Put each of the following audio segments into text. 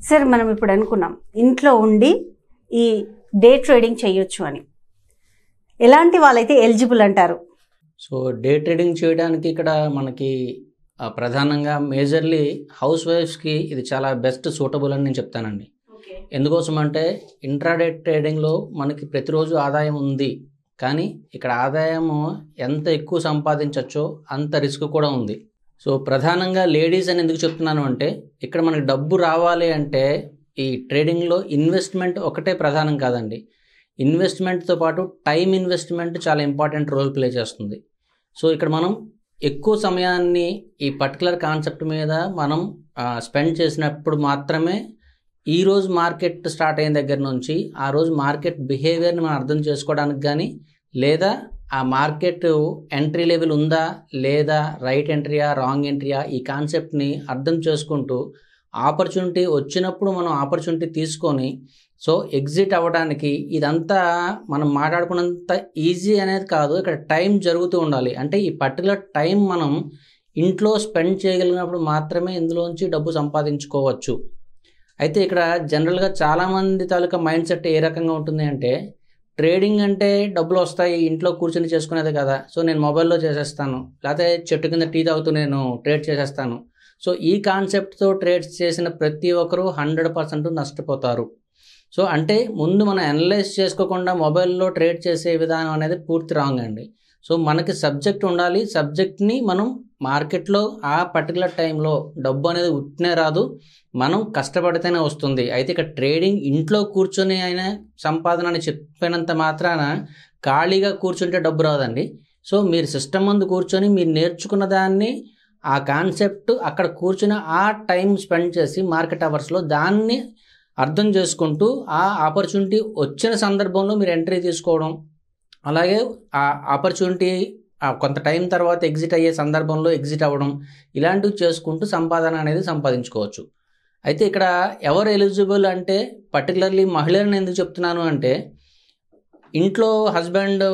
Sir మనం ఇప్పుడు అనుకున్నాం ఇంట్లో ఉండి ఈ డే ట్రేడింగ్ చేయొచ్చు అని, ఎలాంటి వాళ్ళైతే ఎలిజిబుల్ అంటారు? సో డే ట్రేడింగ్ చేయడానికి ఇక్కడ మనకి ప్రధానంగా మేజర్లీ హౌస్ వైఫ్స్కి ఇది చాలా బెస్ట్ సూటబుల్ అని నేను చెప్తానండి. ఎందుకోసం అంటే ఇంట్రాడే ట్రేడింగ్లో మనకి ప్రతిరోజు ఆదాయం ఉంది, కానీ ఇక్కడ ఆదాయము ఎంత ఎక్కువ సంపాదించవచ్చో అంత రిస్క్ కూడా ఉంది. సో ప్రధానంగా లేడీస్ అని ఎందుకు చెప్తున్నాను అంటే, ఇక్కడ మనకి డబ్బు రావాలి అంటే ఈ ట్రేడింగ్లో ఇన్వెస్ట్మెంట్ ఒకటే ప్రధానం కాదండి. ఇన్వెస్ట్మెంట్తో పాటు టైం ఇన్వెస్ట్మెంట్ చాలా ఇంపార్టెంట్ రోల్ ప్లే చేస్తుంది. సో ఇక్కడ మనం ఎక్కువ సమయాన్ని ఈ పర్టికులర్ కాన్సెప్ట్ మీద మనం స్పెండ్ చేసినప్పుడు మాత్రమే ఈరోజు మార్కెట్ స్టార్ట్ అయిన దగ్గర నుంచి ఆ రోజు మార్కెట్ బిహేవియర్ని మనం అర్థం చేసుకోవడానికి కానీ, లేదా ఆ మార్కెట్ ఎంట్రీ లెవెల్ ఉందా లేదా రైట్ ఎంట్రీయా రాంగ్ ఎంట్రీయా ఈ కాన్సెప్ట్ని అర్థం చేసుకుంటూ ఆపర్చునిటీ వచ్చినప్పుడు మనం ఆపర్చునిటీ తీసుకొని సో ఎగ్జిట్ అవ్వడానికి ఇదంతా మనం మాట్లాడుకున్నంత ఈజీ అనేది కాదు. ఇక్కడ టైం జరుగుతూ ఉండాలి. అంటే ఈ పర్టికులర్ టైం మనం ఇంట్లో స్పెండ్ చేయగలిగినప్పుడు మాత్రమే ఇందులోంచి డబ్బు సంపాదించుకోవచ్చు. అయితే ఇక్కడ జనరల్గా చాలామంది తాలూకా మైండ్ సెట్ ఏ రకంగా ఉంటుంది అంటే, ట్రేడింగ్ అంటే డబ్బులు వస్తాయి ఇంట్లో కూర్చొని చేసుకునేది కదా, సో నేను మొబైల్లో చేసేస్తాను, లేకపోతే చెట్టు కింద టీ తాగుతూ నేను ట్రేడ్ చేసేస్తాను. సో ఈ కాన్సెప్ట్తో ట్రేడ్స్ చేసిన ప్రతి ఒక్కరూ 100% నష్టపోతారు. సో అంటే ముందు మనం అనలైజ్ చేసుకోకుండా మొబైల్లో ట్రేడ్ చేసే విధానం అనేది పూర్తి రాంగ్ అండి. సో మనకి సబ్జెక్ట్ ఉండాలి, సబ్జెక్ట్ని మనం మార్కెట్లో ఆ పర్టికులర్ టైంలో డబ్బు అనేది ఉట్టినే రాదు, మనం కష్టపడితేనే వస్తుంది. అయితే ఇక్కడ ట్రేడింగ్ ఇంట్లో కూర్చొని అయినా సంపాదన అని చెప్పినంత మాత్రాన ఖాళీగా కూర్చుంటే డబ్బు రాదండి. సో మీరు సిస్టమ్ ముందు కూర్చొని మీరు నేర్చుకున్న దాన్ని ఆ కాన్సెప్ట్ అక్కడ కూర్చుని ఆ టైం స్పెండ్ చేసి మార్కెట్ అవర్స్లో దాన్ని అర్థం చేసుకుంటూ ఆ ఆపర్చునిటీ వచ్చిన సందర్భంలో మీరు ఎంట్రీ తీసుకోవడం, అలాగే ఆ ఆపర్చునిటీ కొంత టైం తర్వాత ఎగ్జిట్ అయ్యే సందర్భంలో ఎగ్జిట్ అవ్వడం, ఇలాంటివి చేసుకుంటూ సంపాదన అనేది సంపాదించుకోవచ్చు. అయితే ఇక్కడ ఎవరు ఎలిజిబుల్ అంటే, పర్టికులర్లీ మహిళలను ఎందుకు చెప్తున్నాను అంటే, ఇంట్లో హస్బెండ్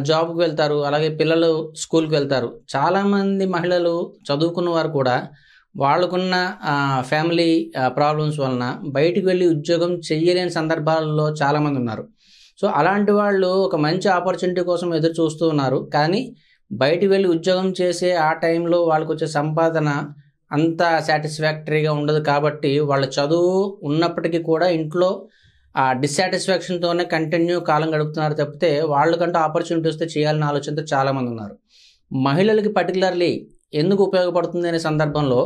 జాబ్కి వెళ్తారు, అలాగే పిల్లలు స్కూల్కి వెళ్తారు. చాలామంది మహిళలు చదువుకున్న వారు కూడా వాళ్ళకున్న ఫ్యామిలీ ప్రాబ్లమ్స్ వలన బయటికి వెళ్ళి ఉద్యోగం చేయలేని సందర్భాల్లో చాలామంది ఉన్నారు. సో అలాంటి వాళ్ళు ఒక మంచి ఆపర్చునిటీ కోసం ఎదురు చూస్తూ ఉన్నారు, కానీ బయటికి వెళ్ళి ఉద్యోగం చేసే ఆ టైంలో వాళ్ళకు వచ్చే సంపాదన అంత సాటిస్ఫాక్టరీగా ఉండదు. కాబట్టి వాళ్ళ చదువు ఉన్నప్పటికీ కూడా ఇంట్లో ఆ డిస్సాటిస్ఫాక్షన్తోనే కంటిన్యూ కాలం గడుపుతున్నారు తప్పితే వాళ్ళకంటూ ఆపర్చునిటీ వస్తే చేయాలనే ఆలోచనతో చాలామంది ఉన్నారు. మహిళలకి పర్టికులర్లీ ఎందుకు ఉపయోగపడుతుంది అనే సందర్భంలో,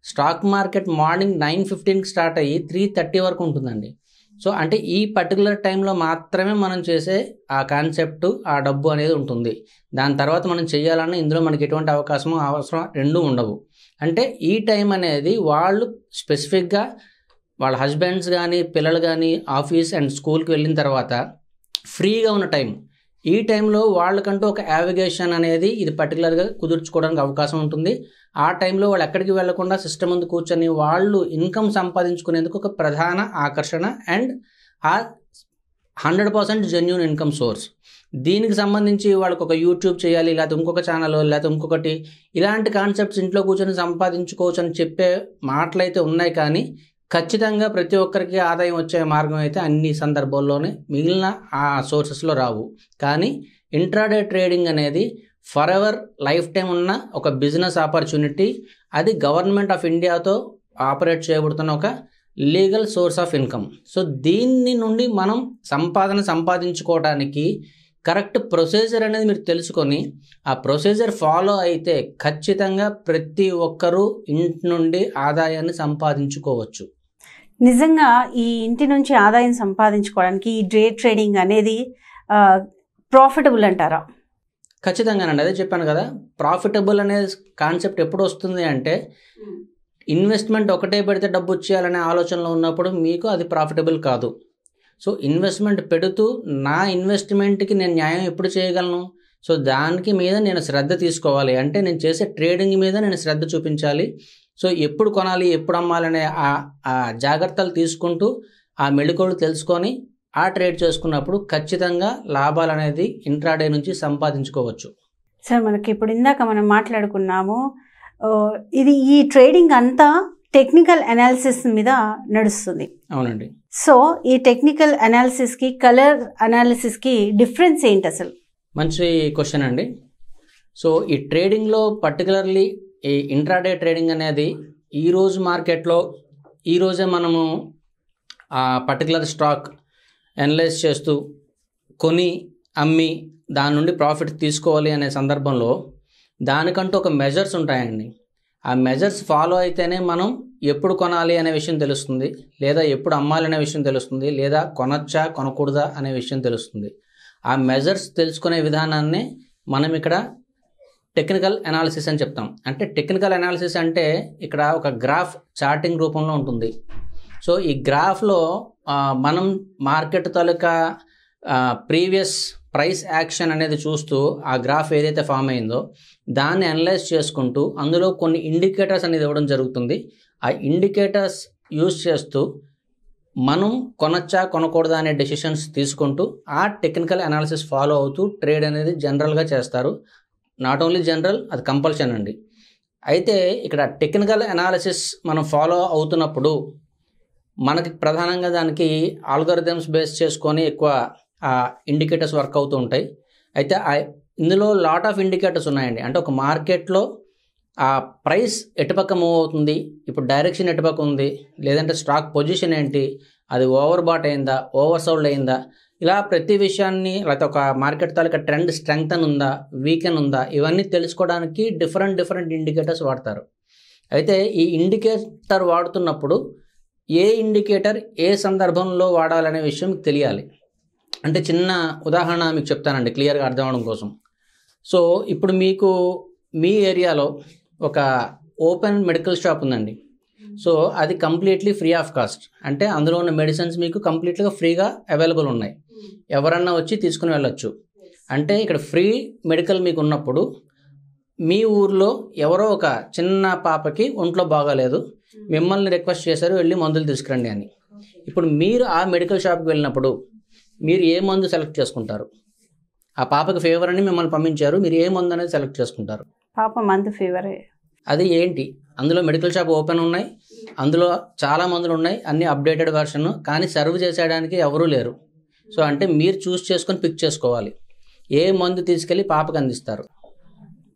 స్టాక్ మార్కెట్ మార్నింగ్ 9:15కి స్టార్ట్ అయ్యి 3:30 వరకు ఉంటుందండి. సో అంటే ఈ పర్టికులర్ టైంలో మాత్రమే మనం చేసే ఆ కాన్సెప్ట్ ఆ డబ్బు అనేది ఉంటుంది. దాని తర్వాత మనం చేయాలన్నా ఇందులో మనకి ఎటువంటి అవసరం రెండూ ఉండవు. అంటే ఈ టైం అనేది వాళ్ళు స్పెసిఫిక్గా వాళ్ళ హస్బెండ్స్ కానీ పిల్లలు కానీ ఆఫీస్ అండ్ స్కూల్కి వెళ్ళిన తర్వాత ఫ్రీగా ఉన్న టైం, ఈ టైంలో వాళ్ళకంటూ ఒక యావిగేషన్ అనేది ఇది పర్టికులర్గా కుదుర్చుకోవడానికి అవకాశం ఉంటుంది. ఆ టైంలో వాళ్ళు ఎక్కడికి వెళ్లకుండా సిస్టమ్ ముందు కూర్చొని వాళ్ళు ఇన్కమ్ సంపాదించుకునేందుకు ఒక ప్రధాన ఆకర్షణ అండ్ ఆ 100% జెన్యూన్ ఇన్కమ్ సోర్స్. దీనికి సంబంధించి వాళ్ళకి ఒక యూట్యూబ్ చేయాలి, లేకపోతే ఇంకొక ఛానల్, లేకపోతే ఇంకొకటి, ఇలాంటి కాన్సెప్ట్స్ ఇంట్లో కూర్చొని సంపాదించుకోవచ్చు అని చెప్పే మాటలైతే ఉన్నాయి, కానీ ఖచ్చితంగా ప్రతి ఒక్కరికి ఆదాయం వచ్చే మార్గం అయితే అన్ని సందర్భాల్లోనే మిగిలిన ఆ సోర్సెస్లో రావు. కానీ ఇంట్రాడే ట్రేడింగ్ అనేది ఫర్ ఎవర్ లైఫ్ టైం ఉన్న ఒక బిజినెస్ ఆపర్చునిటీ. అది గవర్నమెంట్ ఆఫ్ ఇండియాతో ఆపరేట్ చేయబడుతున్న ఒక legal source of income. So దీన్ని నుండి మనం సంపాదించుకోవడానికి కరెక్ట్ ప్రొసీజర్ అనేది మీరు తెలుసుకొని ఆ ప్రొసీజర్ ఫాలో అయితే ఖచ్చితంగా ప్రతి ఒక్కరూ ఇంటి నుండి ఆదాయాన్ని సంపాదించుకోవచ్చు. నిజంగా ఈ ఇంటి నుంచి ఆదాయం సంపాదించుకోవడానికి ఈ డే ట్రేడింగ్ అనేది ప్రాఫిటబుల్ అంటారా? ఖచ్చితంగానండి, అదే చెప్పాను కదా. ప్రాఫిటబుల్ అనే కాన్సెప్ట్ ఎప్పుడు వస్తుంది అంటే, ఇన్వెస్ట్మెంట్ ఒకటే పెడితే డబ్బు వచ్చేయాలనే ఆలోచనలో ఉన్నప్పుడు మీకు అది ప్రాఫిటబుల్ కాదు. సో ఇన్వెస్ట్మెంట్ పెడుతూ నా ఇన్వెస్ట్మెంట్కి నేను న్యాయం ఎప్పుడు చేయగలను, సో దానికి మీద నేను శ్రద్ధ తీసుకోవాలి. అంటే నేను చేసే ట్రేడింగ్ మీద నేను శ్రద్ధ చూపించాలి. సో ఎప్పుడు కొనాలి ఎప్పుడు అమ్మాలనే ఆ జాగ్రత్తలు తీసుకుంటూ ఆ మెళకువలు తెలుసుకొని ఆ ట్రేడ్ చేసుకున్నప్పుడు ఖచ్చితంగా లాభాలు అనేది ఇంట్రాడే నుంచి సంపాదించుకోవచ్చు. సార్ మనకి ఇప్పుడు ఇందాక మనం మాట్లాడుకున్నాము, ఇది ఈ ట్రేడింగ్ అంతా టెక్నికల్ అనాలిసిస్ మీద నడుస్తుంది. అవునండి. సో ఈ టెక్నికల్ అనాలిసిస్కి కలర్ అనాలిసిస్కి డిఫరెన్స్ ఏంటి అసలు? మంచి క్వశ్చన్ అండి. సో ఈ ట్రేడింగ్లో పర్టికులర్లీ ఈ ఇంట్రాడే ట్రేడింగ్ అనేది ఈరోజు మార్కెట్లో ఈరోజే మనము ఆ పర్టికులర్ స్టాక్ అనలైజ్ చేస్తూ కొని అమ్మి దాని నుండి ప్రాఫిట్ తీసుకోవాలి అనే సందర్భంలో దానికంటూ ఒక మెజర్స్ ఉంటాయండి. ఆ మెజర్స్ ఫాలో అయితేనే మనం ఎప్పుడు కొనాలి అనే విషయం తెలుస్తుంది, లేదా ఎప్పుడు అమ్మాలి అనే విషయం తెలుస్తుంది, లేదా కొనొచ్చా కొనకూడదా అనే విషయం తెలుస్తుంది. ఆ మెజర్స్ తెలుసుకునే విధానాన్ని మనం ఇక్కడ టెక్నికల్ అనాలిసిస్ అని చెప్తాం. అంటే టెక్నికల్ అనాలిసిస్ అంటే ఇక్కడ ఒక గ్రాఫ్ చార్టింగ్ రూపంలో ఉంటుంది. సో ఈ గ్రాఫ్లో మనం మార్కెట్ తాలూకా ప్రీవియస్ ప్రైస్ యాక్షన్ అనేది చూస్తూ ఆ గ్రాఫ్ ఏదైతే ఫామ్ అయిందో దాన్ని అనలైజ్ చేసుకుంటూ అందులో కొన్ని ఇండికేటర్స్ అనేది ఇవ్వడం జరుగుతుంది. ఆ ఇండికేటర్స్ యూజ్ చేస్తూ మనం కొనొచ్చా కొనకూడదా అనే డెసిషన్స్ తీసుకుంటూ ఆ టెక్నికల్ అనాలిసిస్ ఫాలో అవుతూ ట్రేడ్ అనేది జనరల్గా చేస్తారు. నాట్ ఓన్లీ జనరల్, అది కంపల్షన్ అండి. అయితే ఇక్కడ టెక్నికల్ అనాలిసిస్ మనం ఫాలో అవుతున్నప్పుడు మనకి ప్రధానంగా దానికి ఆల్గోరిథమ్స్ బేస్ చేసుకొని ఎక్కువ ఇండికేటర్స్ వర్క్ అవుతూ ఉంటాయి. అయితే ఇందులో లాట్ ఆఫ్ ఇండికేటర్స్ ఉన్నాయండి. అంటే ఒక మార్కెట్లో ఆ ప్రైస్ ఎటుపక్క మూవ్ అవుతుంది, ఇప్పుడు డైరెక్షన్ ఎటుపక్క ఉంది, లేదంటే స్టాక్ పొజిషన్ ఏంటి, అది ఓవర్ బాట్ అయిందా, ఓవర్ సోల్డ్ అయిందా, ఇలా ప్రతి విషయాన్ని, లేకపోతే ఒక మార్కెట్ తాలూకా ట్రెండ్ స్ట్రెంగ్తన్ ఉందా, వీకెన్ ఉందా, ఇవన్నీ తెలుసుకోవడానికి డిఫరెంట్ ఇండికేటర్స్ వాడతారు. అయితే ఈ ఇండికేటర్ వాడుతున్నప్పుడు ఏ ఇండికేటర్ ఏ సందర్భంలో వాడాలనే విషయం మీకు తెలియాలి. అంటే చిన్న ఉదాహరణ మీకు చెప్తానండి క్లియర్గా అర్థం అవడం కోసం. సో ఇప్పుడు మీకు మీ ఏరియాలో ఒక ఓపెన్ మెడికల్ షాప్ ఉందండి. సో అది కంప్లీట్లీ ఫ్రీ ఆఫ్ కాస్ట్, అంటే అందులో ఉన్న మెడిసిన్స్ మీకు కంప్లీట్గా ఫ్రీగా అవైలబుల్ ఉన్నాయి, ఎవరన్నా వచ్చి తీసుకుని వెళ్ళొచ్చు. అంటే ఇక్కడ ఫ్రీ మెడికల్ మీకు ఉన్నప్పుడు మీ ఊర్లో ఎవరో ఒక చిన్న పాపకి ఒంట్లో బాగాలేదు, మిమ్మల్ని రిక్వెస్ట్ చేశారు వెళ్ళి మందులు తీసుకురండి అని. ఇప్పుడు మీరు ఆ మెడికల్ షాప్కి వెళ్ళినప్పుడు మీరు ఏ మందు సెలెక్ట్ చేసుకుంటారు? ఆ పాపకి ఫీవర్ అని మిమ్మల్ని పంపించారు, మీరు ఏ మందు అనేది సెలెక్ట్ చేసుకుంటారు? పాప మందు ఫీవరే. అది ఏంటి? అందులో మెడికల్ షాప్ ఓపెన్ ఉన్నాయి, అందులో చాలా మందులు ఉన్నాయి, అన్ని అప్డేటెడ్ వెర్షన్, కానీ సర్వ్ చేసేయడానికి ఎవరూ లేరు. సో అంటే మీరు చూస్ చేసుకొని పిక్ చేసుకోవాలి ఏ మందు తీసుకెళ్ళి పాపకు అందిస్తారు.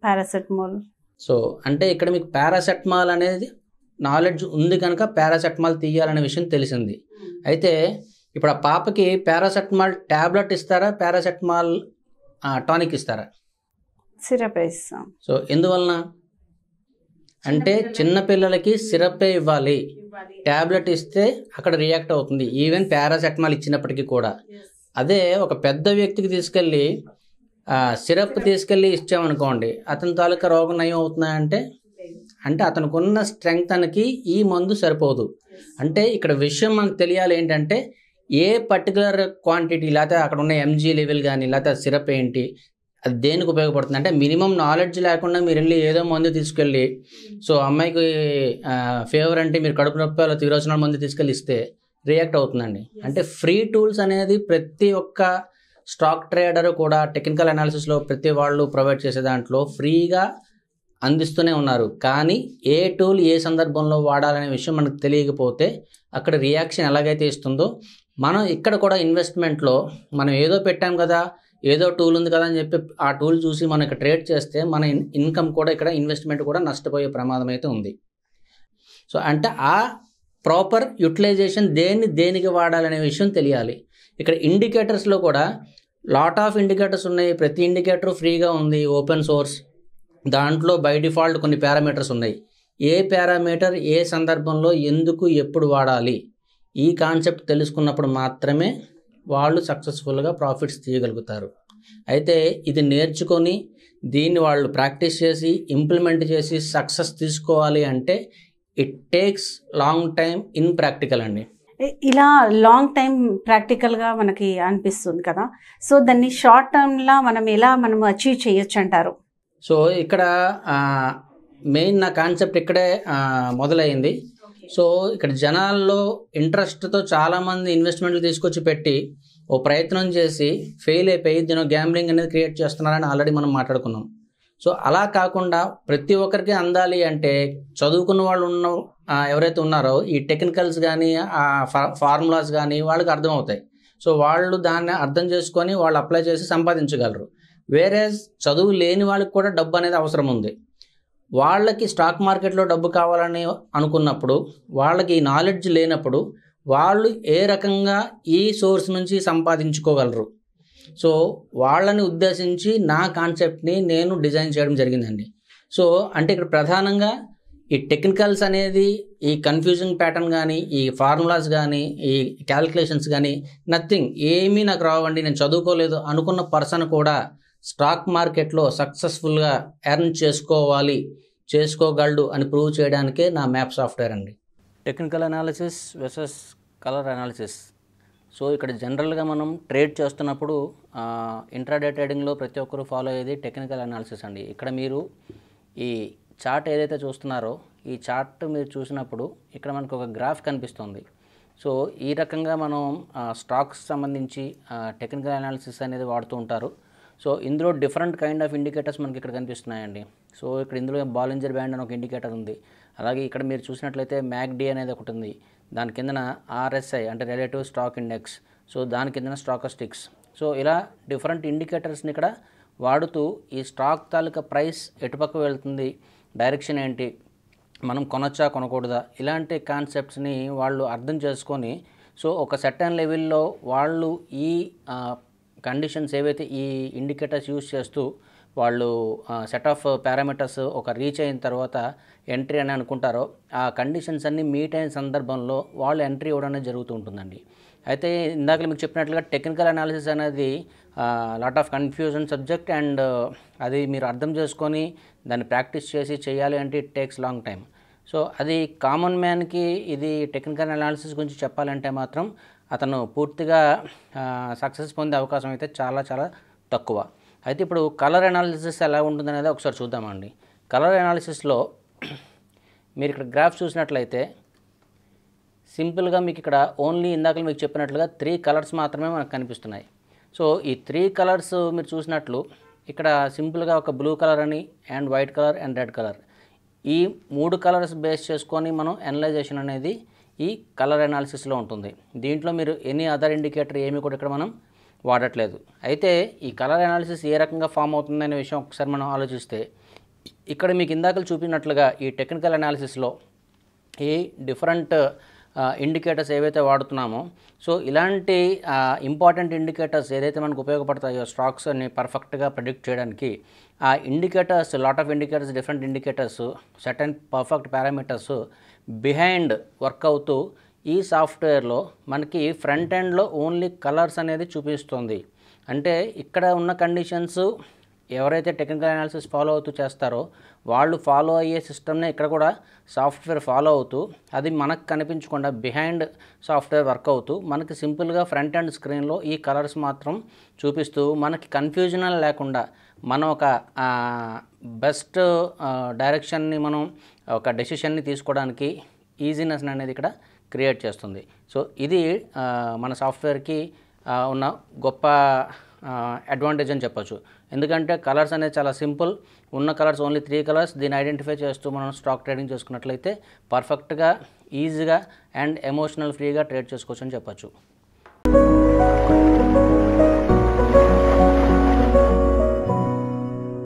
పారాసెటమాల్. సో అంటే ఇక్కడ మీకు పారాసెటమాల్ అనేది నాలెడ్జ్ ఉంది కనుక పారాసెటమాల్ తీయాలనే విషయం తెలిసింది. అయితే ఇప్పుడు ఆ పాపకి పారాసెటమాల్ ట్యాబ్లెట్ ఇస్తారా, పారాసెటమాల్ టానిక్ ఇస్తారా? సిరప్ ఇస్తాం. సో ఎందువలన అంటే చిన్నపిల్లలకి సిరపే ఇవ్వాలి, ట్యాబ్లెట్ ఇస్తే అక్కడ రియాక్ట్ అవుతుంది ఈవెన్ పారాసెటమాల్ ఇచ్చినప్పటికీ కూడా. అదే ఒక పెద్ద వ్యక్తికి తీసుకెళ్ళి సిరప్ తీసుకెళ్ళి ఇచ్చామనుకోండి, అతని తాలూకా రోగం నయం అవుతున్నాయంటే అంటే అతనికి ఉన్న స్ట్రెంగ్త్ అనికి ఈ మందు సరిపోదు. అంటే ఇక్కడ విషయం మనకు తెలియాలి ఏంటంటే ఏ పర్టికులర్ క్వాంటిటీ, లేకపోతే అక్కడ ఉన్న ఎంజీ లెవెల్ కానీ, లేకపోతే సిరప్ ఏంటి, అది దేనికి ఉపయోగపడుతుంది. అంటే మినిమం నాలెడ్జ్ లేకుండా మీరు వెళ్ళి ఏదో మందు తీసుకెళ్ళి, సో అమ్మాయికి ఫీవర్ అంటే మీరు కడుపు నొప్పి అలా తీరోజున మందు తీసుకెళ్ళి ఇస్తే రియాక్ట్ అవుతుందండి. అంటే ఫ్రీ టూల్స్ అనేది ప్రతి ఒక్క స్టాక్ ట్రేడర్ కూడా టెక్నికల్ అనాలిసిస్లో ప్రతి వాళ్ళు ప్రొవైడ్ చేసే దాంట్లో ఫ్రీగా అందిస్తూనే ఉన్నారు. కానీ ఏ టూల్ ఏ సందర్భంలో వాడాలనే విషయం మనకు తెలియకపోతే అక్కడ రియాక్షన్ ఎలాగైతే ఇస్తుందో, మనం ఇక్కడ కూడా ఇన్వెస్ట్మెంట్లో మనం ఏదో పెట్టాం కదా, ఏదో టూల్ ఉంది కదా అని చెప్పి ఆ టూల్ చూసి మనం ఇక్కడ ట్రేడ్ చేస్తే మన ఇన్కమ్ కూడా ఇక్కడ ఇన్వెస్ట్మెంట్ కూడా నష్టపోయే ప్రమాదం అయితే ఉంది. సో అంటే ఆ ప్రాపర్ యూటిలైజేషన్ దేనికి వాడాలనే విషయం తెలియాలి. ఇక్కడ ఇండికేటర్స్లో కూడా లాట్ ఆఫ్ ఇండికేటర్స్ ఉన్నాయి, ప్రతి ఇండికేటర్ ఫ్రీగా ఉంది, ఓపెన్ సోర్స్. దాంట్లో బై డిఫాల్ట్ కొన్ని పారామీటర్స్ ఉన్నాయి. ఏ పారామీటర్ ఏ సందర్భంలో ఎందుకు ఎప్పుడు వాడాలి, ఈ కాన్సెప్ట్ తెలుసుకున్నప్పుడు మాత్రమే వాళ్ళు సక్సెస్ఫుల్గా ప్రాఫిట్స్ తీయగలుగుతారు. అయితే ఇది నేర్చుకొని దీన్ని వాళ్ళు ప్రాక్టీస్ చేసి ఇంప్లిమెంట్ చేసి సక్సెస్ తీసుకోవాలి అంటే it takes long time in practical అండి. ఇలా లాంగ్ టైం ప్రాక్టికల్గా మనకి అనిపిస్తుంది కదా, సో దాన్ని షార్ట్ టర్మ్లా మనం అచీవ్ చేయొచ్చు అంటారు? సో ఇక్కడ మెయిన్ నా కాన్సెప్ట్ ఇక్కడే మొదలైంది. సో ఇక్కడ జనాల్లో ఇంట్రెస్ట్తో చాలామంది ఇన్వెస్ట్మెంట్లు తీసుకొచ్చి పెట్టి ఓ ప్రయత్నం చేసి ఫెయిల్ అయిపోయి దీని గ్యాంబ్లింగ్ అనేది క్రియేట్ చేస్తున్నారని ఆల్రెడీ మనం మాట్లాడుకున్నాం. సో అలా కాకుండా ప్రతి ఒక్కరికి అందాలి అంటే చదువుకున్న వాళ్ళు ఉన్న ఎవరైతే ఉన్నారో ఈ టెక్నికల్స్ కానీ ఫార్ములాస్ కానీ వాళ్ళకి అర్థమవుతాయి. సో వాళ్ళు దాన్ని అర్థం చేసుకొని వాళ్ళు అప్లై చేసి సంపాదించగలరు. వేరే చదువు లేని వాళ్ళకి కూడా డబ్బు అనేది అవసరం ఉంది. వాళ్ళకి స్టాక్ మార్కెట్లో డబ్బు కావాలని అనుకున్నప్పుడు వాళ్ళకి ఈ నాలెడ్జ్ లేనప్పుడు వాళ్ళు ఏ రకంగా ఈ సోర్స్ నుంచి సంపాదించుకోగలరు. సో వాళ్ళని ఉద్దేశించి నా కాన్సెప్ట్ని నేను డిజైన్ చేయడం జరిగిందండి. సో అంటే ఇక్కడ ప్రధానంగా ఈ టెక్నికల్స్ అనేది ఈ కన్ఫ్యూజింగ్ ప్యాటర్న్ కానీ ఈ ఫార్ములాస్ కానీ ఈ క్యాలిక్యులేషన్స్ కానీ నథింగ్ ఏమీ నాకు రావండి, నేను చదువుకోలేదు అనుకున్న పర్సన్ కూడా స్టాక్ మార్కెట్లో సక్సెస్ఫుల్గా ఎర్న్ చేసుకోగలడు అని ప్రూవ్ చేయడానికే నా మ్యాప్ సాఫ్ట్వేర్ అండి. Technical analysis versus colour analysis. So ఇక్కడ జనరల్గా మనం ట్రేడ్ చేస్తున్నప్పుడు ఇంట్రాడే ట్రేడింగ్లో ప్రతి ఒక్కరు ఫాలో అయ్యేది టెక్నికల్ అనాలిసిస్ అండి. ఇక్కడ మీరు ఈ చార్ట్ ఏదైతే చూస్తున్నారో ఈ చార్ట్ మీరు చూసినప్పుడు ఇక్కడ మనకు ఒక గ్రాఫ్ కనిపిస్తుంది. సో ఈ రకంగా మనం స్టాక్స్ సంబంధించి టెక్నికల్ అనాలిసిస్ అనేది వాడుతూ ఉంటారు. సో ఇందులో డిఫరెంట్ కైండ్ ఆఫ్ ఇండికేటర్స్ మనకి ఇక్కడ కనిపిస్తున్నాయండి. సో ఇక్కడ ఇందులో బాలింజర్ బ్యాండ్ అని ఒక ఇండికేటర్ ఉంది. అలాగే ఇక్కడ మీరు చూసినట్లయితే మ్యాక్డి అనేది ఒకటి ఉంది. దాని కిందన ఆర్ఎస్ఐ అంటే రిలేటివ్ స్టాక్ ఇండెక్స్, సో దాని కిందన స్టాకస్టిక్స్. సో ఇలా డిఫరెంట్ ఇండికేటర్స్ని ఇక్కడ వాడుతూ ఈ స్టాక్ తాలూకా ప్రైస్ ఎటుపక్క వెళ్తుంది, డైరెక్షన్ ఏంటి, మనం కొనొచ్చా కొనకూడదా, ఇలాంటి కాన్సెప్ట్స్ని వాళ్ళు అర్థం చేసుకొని సో ఒక సర్టెన్ లెవెల్లో వాళ్ళు ఈ కండిషన్స్ ఏవైతే ఈ ఇండికేటర్స్ యూజ్ చేస్తూ వాళ్ళు సెట్ ఆఫ్ పారామీటర్స్ ఒక రీచ్ అయిన తర్వాత ఎంట్రీ అని అనుకుంటారో ఆ కండిషన్స్ అన్నీ మీట్ అయిన సందర్భంలో వాళ్ళు ఎంట్రీ ఇవ్వడం అనేది జరుగుతూ ఉంటుందండి. అయితే ఇందాక మీకు చెప్పినట్లుగా టెక్నికల్ అనాలిసిస్ అనేది lot of confusion subject and అది మీరు అర్థం చేసుకొని దాన్ని ప్రాక్టీస్ చేసి చేయాలి అంటే it takes long time. So అది కామన్ మ్యాన్కి ఇది టెక్నికల్ అనాలిసిస్ గురించి చెప్పాలంటే మాత్రం అతను పూర్తిగా సక్సెస్ పొందే అవకాశం అయితే చాలా చాలా తక్కువ. అయితే ఇప్పుడు కలర్ అనాలిసిస్ ఎలా ఉంటుందనేది ఒకసారి చూద్దామండి. కలర్ అనాలిసిస్లో మీరు ఇక్కడ గ్రాఫ్ చూసినట్లయితే సింపుల్గా మీకు ఇక్కడ ఓన్లీ ఇందాక మీకు చెప్పినట్లుగా 3 కలర్స్ మాత్రమే మనకు కనిపిస్తున్నాయి. సో ఈ 3 కలర్స్ మీరు చూసినట్లు ఇక్కడ సింపుల్గా ఒక బ్లూ కలర్ అని and white colour and red colour, ఈ 3 కలర్స్ బేస్ చేసుకొని మనం అనలైజేషన్ అనేది ఈ కలర్ అనాలిసిస్లో ఉంటుంది. దీంట్లో మీరు ఎనీ అదర్ ఇండికేటర్ ఏమి కూడా ఇక్కడ మనం వాడట్లేదు. అయితే ఈ కలర్ అనాలిసిస్ ఏ రకంగా ఫామ్ అవుతుందనే విషయం ఒకసారి మనం ఆలోచిస్తే ఇక్కడ మీకు ఇందాక చూపినట్లుగా ఈ టెక్నికల్ అనాలిసిస్లో ఈ డిఫరెంట్ ఇండికేటర్స్ ఏవైతే వాడుతున్నామో సో ఇలాంటి ఇంపార్టెంట్ ఇండికేటర్స్ ఏదైతే మనకు ఉపయోగపడతాయో స్టాక్స్ అని పర్ఫెక్ట్గా ప్రెడిక్ట్ చేయడానికి ఆ indicators lot of indicators different indicators certain perfect parameters behind work అవుతూ ఈ సాఫ్ట్వేర్లో మనకి ఫ్రంట్ ఎండ్లో ఓన్లీ కలర్స్ అనేది చూపిస్తుంది. అంటే ఇక్కడ ఉన్న కండిషన్స్ ఎవరైతే టెక్నికల్ అనాలిసిస్ ఫాలో అవుతూ చేస్తారో వాళ్ళు ఫాలో అయ్యే సిస్టమ్నే ఇక్కడ కూడా సాఫ్ట్వేర్ ఫాలో అవుతూ అది మనకు కనిపించకుండా బిహైండ్ సాఫ్ట్వేర్ వర్క్ అవుతూ మనకి సింపుల్గా ఫ్రంట్ ఎండ్ స్క్రీన్లో ఈ కలర్స్ మాత్రం చూపిస్తూ మనకి కన్ఫ్యూజన్ లేకుండా మనం ఒక బెస్ట్ డైరెక్షన్ని మనం ఒక డెసిషన్ని తీసుకోవడానికి ఈజీనెస్ అనేది ఇక్కడ క్రియేట్ చేస్తుంది. సో ఇది మన సాఫ్ట్వేర్కి ఉన్న గొప్ప అడ్వాంటేజ్ అని చెప్పొచ్చు. ఎందుకంటే కలర్స్ అనేది చాలా సింపుల్, ఉన్న కలర్స్ ఓన్లీ 3 కలర్స్, దీన్ని ఐడెంటిఫై చేస్తూ మనం స్టాక్ ట్రేడింగ్ చేసుకున్నట్లయితే పర్ఫెక్ట్గా ఈజీగా అండ్ ఎమోషనల్ ఫ్రీగా ట్రేడ్ చేసుకోవచ్చు అని చెప్పొచ్చు.